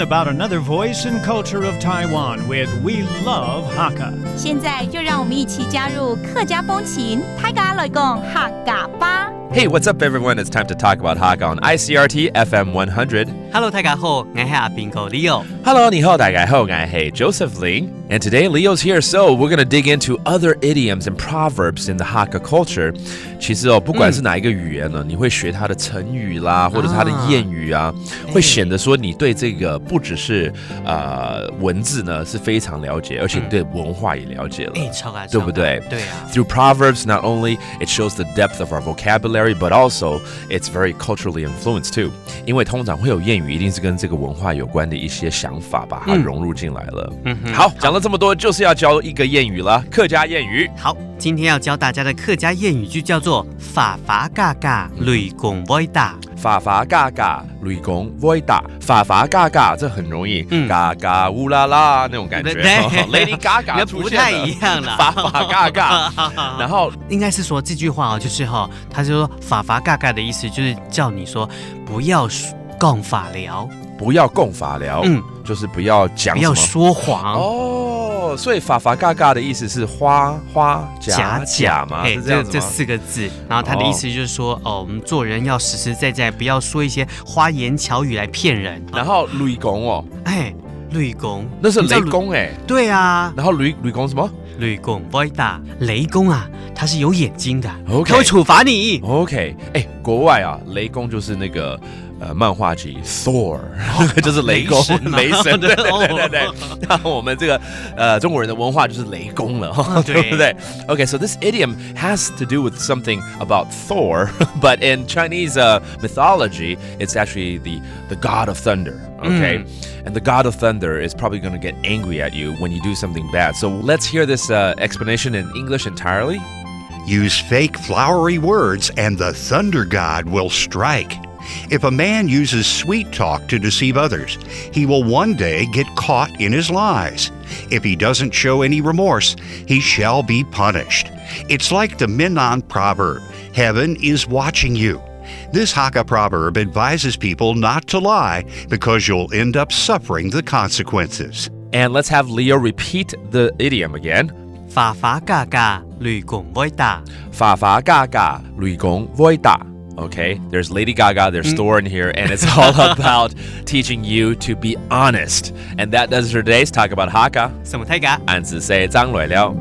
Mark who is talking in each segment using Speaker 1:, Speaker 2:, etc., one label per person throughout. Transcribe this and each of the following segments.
Speaker 1: learn about another voice and culture of Taiwan with We Love Hakka.
Speaker 2: 现在就让我们一起加入客家风情，大家来讲客家吧。
Speaker 3: Hey, what's up, everyone? It's time to talk about Hakka on Icrt FM 100.
Speaker 4: Hello， 大家好，我是阿兵哥 Leo。Hello,
Speaker 3: 你好，大家好，我是 Joseph Ling. And today, Leo's here, so we're going to dig into other idioms and proverbs in the Hakka culture. 其实不管是哪一个语言呢，你会学它的成语啦，或者是它的谚语啊，会显得说你对这个不只是文字呢是非常了解，而且你对文化也了解了，对不对？
Speaker 4: 对啊。
Speaker 3: Through proverbs, not only it shows the depth of our vocabulary, but also it's very culturally influenced too. 因为通常会有谚语，一定是跟这个文化有关的一些想法，把它融入进来了。好，讲了这么多，就是要教一个谚语了，客家谚语。
Speaker 4: 好，今天要教大家的客家谚语就叫做“法法嘎嘎，雷公不打”。
Speaker 3: 法法嘎嘎，雷公不打。法法嘎嘎，这很容易，嘎嘎乌拉拉那种感觉。Lady Gaga 出现了，
Speaker 4: 不太一样了。
Speaker 3: 法法嘎嘎，然后
Speaker 4: 应该是说这句话就是他就说法法嘎嘎的意思就是叫你说不要共法聊，
Speaker 3: 不要共法聊，就是不要讲什么，
Speaker 4: 不要说谎
Speaker 3: 哦。所以法法嘎嘎的意思是花花假假嘛，是这样子吗？
Speaker 4: 这四个字，然后他的意思就是说，我们做人要实实在在，不要说一些花言巧语来骗人。
Speaker 3: 然后雷公
Speaker 4: 雷公
Speaker 3: 那是雷公
Speaker 4: 对啊。
Speaker 3: 然后雷公什么？
Speaker 4: 雷公不会打，雷公啊，他是有眼睛的，
Speaker 3: Okay.
Speaker 4: 他会处罚你。
Speaker 3: OK， 国外啊，雷公就是那个漫画集 Thor， 就是雷公，雷神，对。那我们这个中国人的文化就是雷公了，对不对 ？Okay, so this idiom has to do with something about Thor, but in Chinese mythology, it's actually the god of thunder. Okay, and the god of thunder is probably going to get angry at you when you do something bad. So let's hear this explanation in English entirely.
Speaker 5: Use fake flowery words and the thunder god will strike. If a man uses sweet talk to deceive others, he will one day get caught in his lies. If he doesn't show any remorse, he shall be punished. It's like the Minnan proverb, heaven is watching you. This Hakka proverb advises people not to lie because you'll end up suffering the consequences.
Speaker 3: And let's have Leo repeat the idiom again.
Speaker 4: 法法嘎嘎，雷公不会打。
Speaker 3: 法法嘎嘎，雷公不会打。Okay, there's Lady Gaga, there's Thor in here, and it's all about teaching you to be honest. And that does it for today's Talk About Hakka.
Speaker 4: 什么太嘎？
Speaker 3: 俺只say张磊了。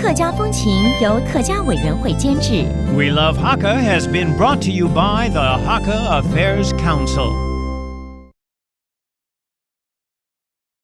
Speaker 2: 客家风情由客家委员会监制。
Speaker 1: We Love Hakka has been brought to you by the Hakka Affairs Council.